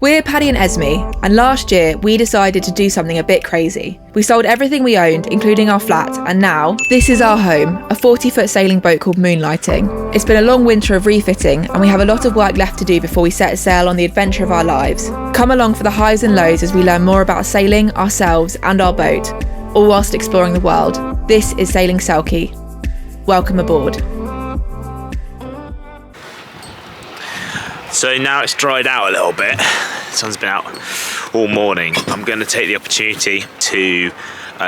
We're Paddy and Esme, and last year we decided to do something a bit crazy. We sold everything we owned, including our flat, and now this is our home, a 40-foot sailing boat called Moonlighting. It's been a long winter of refitting, and we have a lot of work left to do before we set sail on the adventure of our lives. Come along for the highs and lows as we learn more about sailing, ourselves, and our boat, all whilst exploring the world. This is Sailing Selkie. Welcome aboard. So now it's dried out a little bit. The sun's been out all morning. I'm going to take the opportunity to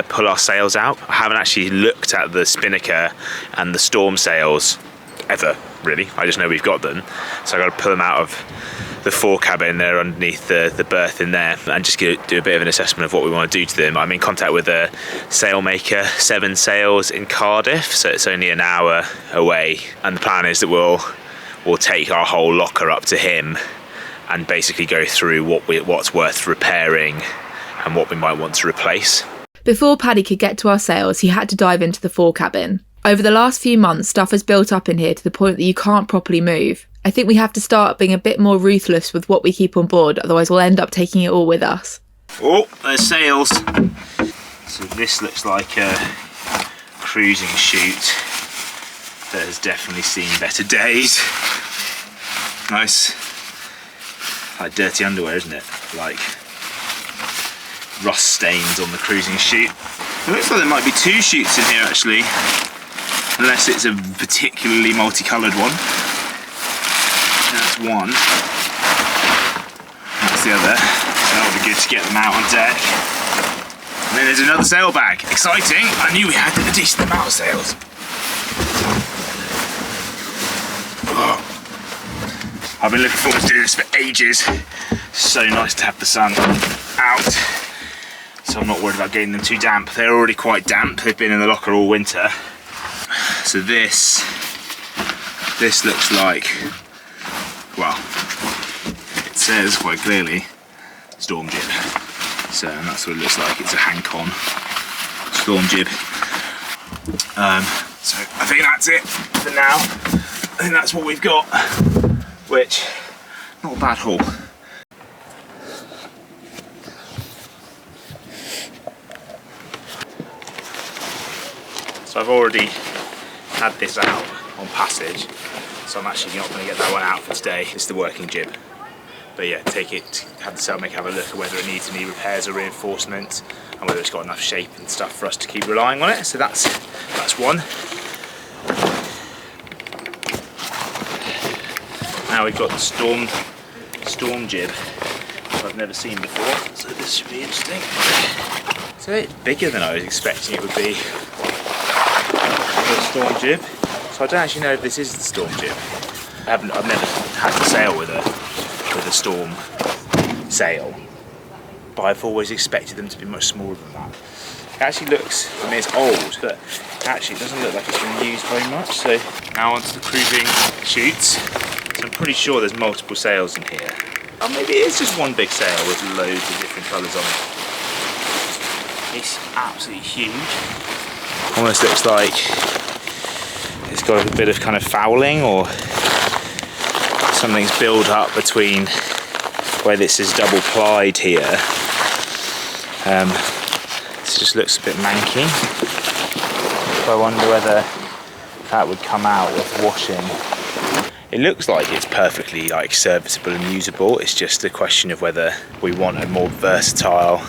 pull our sails out. I haven't actually looked at the spinnaker and the storm sails ever, really. I just know we've got them. So I've got to pull them out of the fore cabin. They're underneath the berth in there, and just do a bit of an assessment of what we want to do to them. I'm in contact with a sail maker, Severn Sails in Cardiff, so it's only an hour away. And the plan is that we'll take our whole locker up to him and basically go through what's worth repairing and what we might want to replace. Before Paddy could get to our sails, he had to dive into the fore cabin. Over the last few months, stuff has built up in here to the point that you can't properly move. I think we have to start being a bit more ruthless with what we keep on board, otherwise we'll end up taking it all with us. Oh, there's sails. So this looks like a cruising chute that has definitely seen better days. Nice. Like dirty underwear, isn't it? Like rust stains on the cruising chute. It looks like there might be two chutes in here actually, unless it's a particularly multicoloured one. That's one. That's the other. So that would be good to get them out on deck. And then there's another sail bag. Exciting! I knew we had a decent amount of sails. I've been looking forward to doing this for ages. So nice to have the sun out, so I'm not worried about getting them too damp. They're already quite damp. They've been in the locker all winter. So this looks like, well, it says quite clearly storm jib. So and that's what it looks like. It's a Hank-on storm jib. So I think that's it for now. I think that's what we've got, which, not a bad haul. So I've already had this out on passage, so I'm actually not going to get that one out for today. It's the working jib. But yeah, take it, have the sailmaker have a look at whether it needs any repairs or reinforcement, and whether it's got enough shape and stuff for us to keep relying on it. So that's one. Now we've got the storm jib, which I've never seen before, so this should be interesting. So it's bigger than I was expecting it would be for a storm jib. So I don't actually know if this is the storm jib. I've never had to sail with a storm sail, but I've always expected them to be much smaller than that. It actually looks, I mean it's old, but actually it doesn't look like it's been used very much. So now onto the cruising chutes. So I'm pretty sure there's multiple sails in here. Or maybe it is just one big sail with loads of different colours on it. It's absolutely huge. Almost looks like it's got a bit of kind of fouling, or something's built up between where this is double plied here. This just looks a bit manky. I wonder whether that would come out with washing. It looks like it's perfectly serviceable and usable. It's just a question of whether we want a more versatile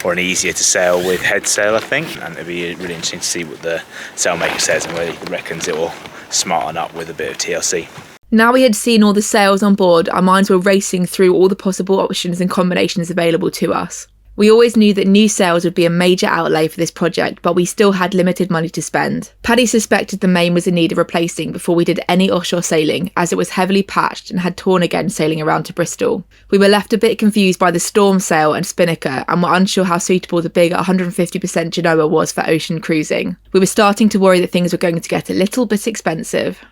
or an easier to sail with head sail, I think. And it'd be really interesting to see what the sailmaker says and whether he reckons it will smarten up with a bit of TLC. Now we had seen all the sails on board, our minds were racing through all the possible options and combinations available to us. We always knew that new sails would be a major outlay for this project, but we still had limited money to spend. Paddy suspected the main was in need of replacing before we did any offshore sailing, as it was heavily patched and had torn again sailing around to Bristol. We were left a bit confused by the storm sail and spinnaker, and were unsure how suitable the big 150% Genoa was for ocean cruising. We were starting to worry that things were going to get a little bit expensive.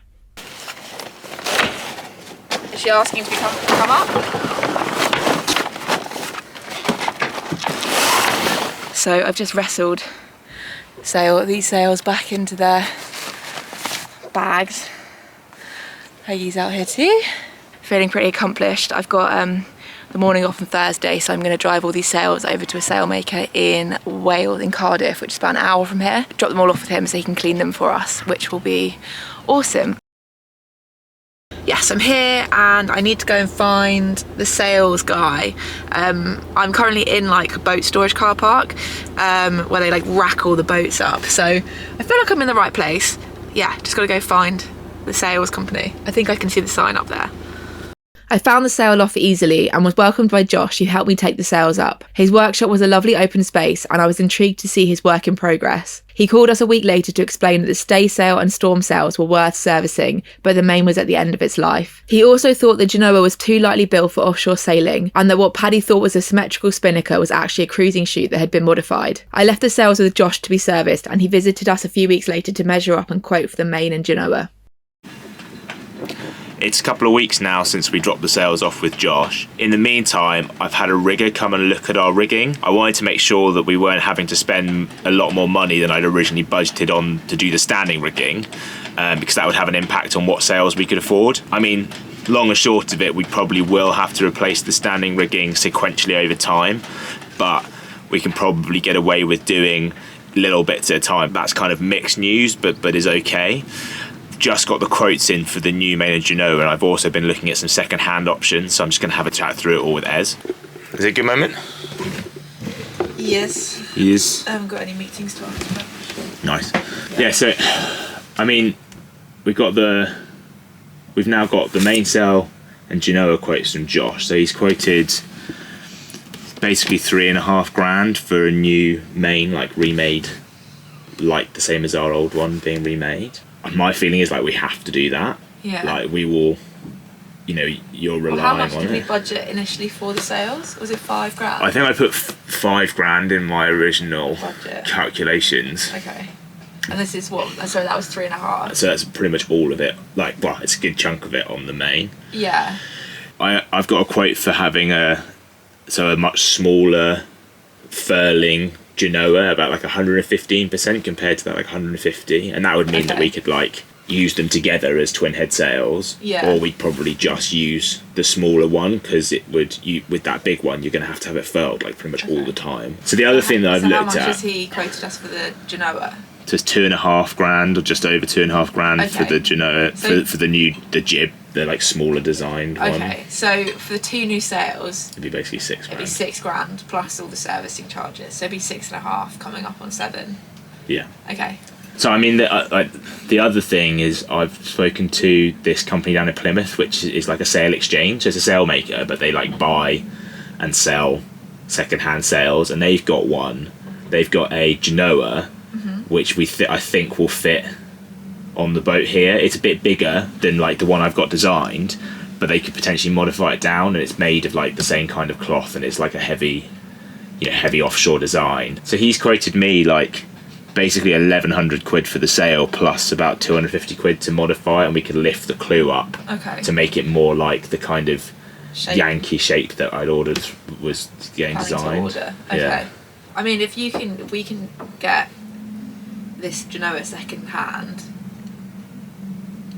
Is she asking to come up? So I've just wrestled these sails back into their bags. Peggy's out here too. Feeling pretty accomplished. I've got the morning off on Thursday, so I'm going to drive all these sails over to a sailmaker in Wales, in Cardiff, which is about an hour from here. Drop them all off with him so he can clean them for us, which will be awesome. Yes, I'm here and I need to go and find the sales guy. I'm currently in like a boat storage car park where they like rack all the boats up. So I feel like I'm in the right place. Yeah, just gotta go find the sales company. I think I can see the sign up there. I found the sail loft easily and was welcomed by Josh, who helped me take the sails up. His workshop was a lovely open space and I was intrigued to see his work in progress. He called us a week later to explain that the stay sail and storm sails were worth servicing, but the main was at the end of its life. He also thought the Genoa was too lightly built for offshore sailing and that what Paddy thought was a symmetrical spinnaker was actually a cruising chute that had been modified. I left the sails with Josh to be serviced and he visited us a few weeks later to measure up and quote for the main and Genoa. It's a couple of weeks now since we dropped the sails off with Josh. In the meantime, I've had a rigger come and look at our rigging. I wanted to make sure that we weren't having to spend a lot more money than I'd originally budgeted on to do the standing rigging, because that would have an impact on what sails we could afford. I mean, long and short of it, we probably will have to replace the standing rigging sequentially over time, but we can probably get away with doing little bits at a time. That's kind of mixed news, but is okay. Just got the quotes in for the new main and Genoa, and I've also been looking at some second-hand options, so I'm just going to have a chat through it all with Ez. Is it a good moment? Yes. Yes. I haven't got any meetings to answer. Nice. Yeah, so, I mean, we've now got the mainsail and Genoa quotes from Josh. So he's quoted basically $3,500 for a new main, like remade, like the same as our old one being remade. My feeling is like we have to do that. Yeah. Like we will, you're relying on it. How much did we budget initially for the sails? Was it $5,000? I think I put $5,000 in my original budget calculations. Okay. And this is what? Sorry, that was 3.5. So that's pretty much all of it. Like, well, it's a good chunk of it on the main. Yeah. I've got a quote for having a much smaller furling Genoa, about like 115% compared to that like 150, and that would mean that we could like use them together as twin head sails, or we'd probably just use the smaller one because it would with that big one you're going to have it furled like pretty much all the time. So the other thing that I've looked at. How much has he quoted us for the Genoa? So it's $2,500 or just over $2,500 for the Genoa, for the jib, the like smaller designed one. Okay, so for the two new sails, it'd be basically $6,000. It'd be $6,000 plus all the servicing charges, so it'd be 6.5 coming up on 7. Yeah. Okay. So I mean, the other thing is I've spoken to this company down in Plymouth, which is like a sail exchange. So it's a sail maker, but they like buy and sell second-hand sails, and they've got one. They've got a Genoa, which I think will fit on the boat here. It's a bit bigger than like the one I've got designed, but they could potentially modify it down, and it's made of like the same kind of cloth, and it's like a heavy offshore design. So he's quoted me like basically 1,100 quid for the sail plus about 250 quid to modify, and we could lift the clue up to make it more like the kind of Yankee shape that I'd ordered was getting designed. Okay. Yeah. I mean, if we can get this Genoa second hand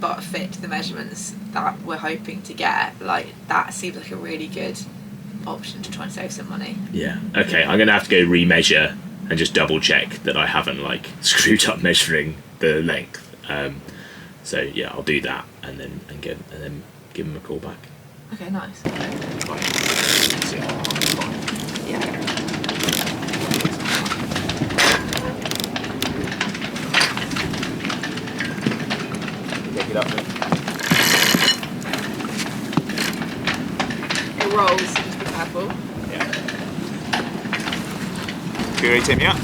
but fit the measurements that we're hoping to get, like that seems like a really good option to try and save some money. Yeah. Okay, I'm gonna have to go remeasure and just double check that I haven't like screwed up measuring the length. So yeah, I'll do that and then give him a call back. Okay, nice. Yeah. Pick it up then. It rolls, just be careful. Yeah. You ready to take me up?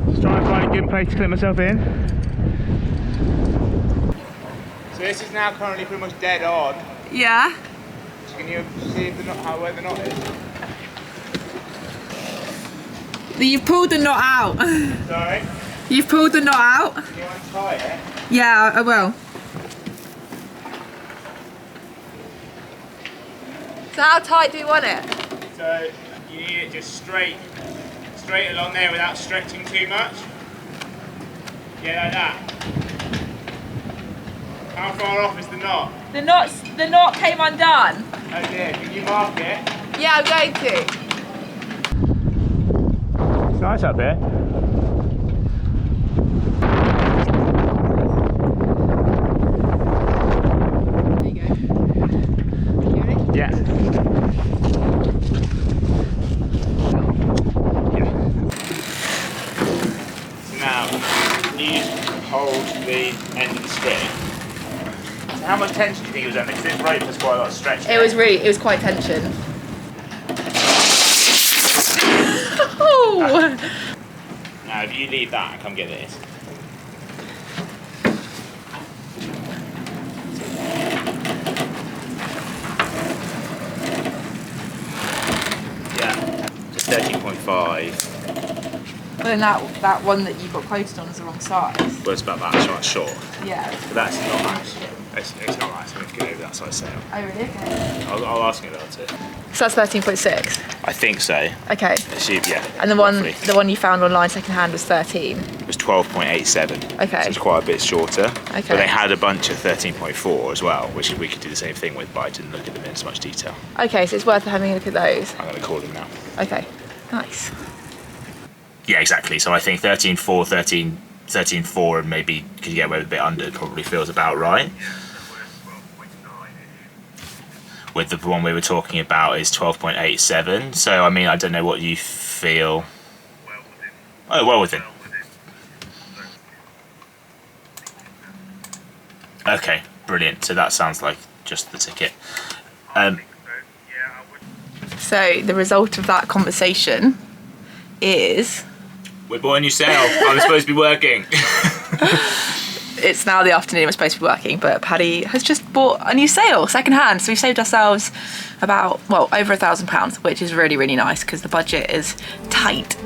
Just trying to find a good place to clip myself in. So this is now currently pretty much dead on. Yeah. So can you see if where the knot is? You've pulled the knot out. Sorry? You've pulled the knot out? Can you untie it? Yeah, I will. So how tight do you want it? So You need it just straight along there without stretching too much. Yeah, like that. How far off is the knot? The knot came undone. Oh dear, can you mark it? Yeah, I'm going to. It's nice up here. There you go. You ready? Yeah. So now, you hold the end of the string. So how much tension do you think it was under? Because this rope has quite a lot of stretch. It was quite tension. Oh! Now if you leave that and come get this. Yeah, just 13.5. Well, then that one that you got quoted on is the wrong size. Well, it's about that, it's right short. Yeah. But that's not actually, it's not that significant over that size sail. Oh, really? Okay. I'll ask you about it. So that's 13.6. I think so. Okay. Assume, yeah. And roughly. the one you found online secondhand was 13. It was 12.87. Okay. So it's quite a bit shorter. Okay. But they had a bunch of 13.4 as well, which we could do the same thing with, but I didn't look at them in as much detail. Okay, so it's worth having a look at those. I'm going to call them now. Okay. Nice. Yeah, exactly. So I think 13.4, 13.4, and maybe could you get away with a bit under, probably feels about right. With the one we were talking about is 12.87. So I mean, I don't know what you feel. Oh, well within. Okay, brilliant. So that sounds like just the ticket. So the result of that conversation is... We bought a new sail. I'm supposed to be working. It's now the afternoon, we're supposed to be working, but Paddy has just bought a new sail, second-hand. So we've saved ourselves about, well, over £1,000, which is really, really nice because the budget is tight.